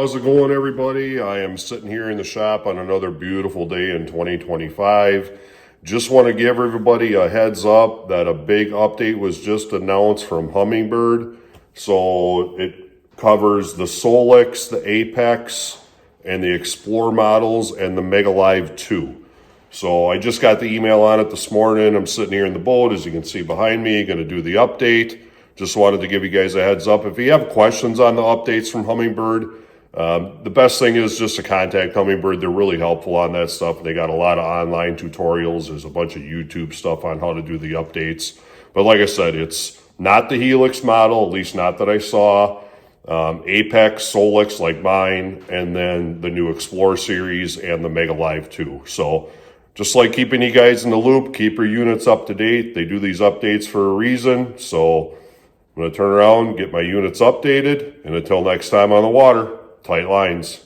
how's it going, everybody? I am sitting here in the shop on another beautiful day in 2025. Just want to give everybody a heads up that a big update was just announced from Hummingbird. So it covers the SOLIX, the Apex, and the Explore models, and the Mega Live 2. So I just got the email on it this morning. I'm sitting here in the boat, as you can see behind me, going to do the update. Just wanted to give you guys a heads up. If you have questions on the updates from Hummingbird, the best thing is just to contact Hummingbird. They're really helpful on that stuff. They got a lot of online tutorials. There's a bunch of YouTube stuff on how to do the updates. But like I said, it's not the Helix model, at least not that I saw. Apex, SOLIX like mine, and then the new Explore series and the Mega Live 2. So just like keeping you guys in the loop, keep your units up to date. They do these updates for a reason. So I'm going to turn around, get my units updated, and until next time on the water, tight lines.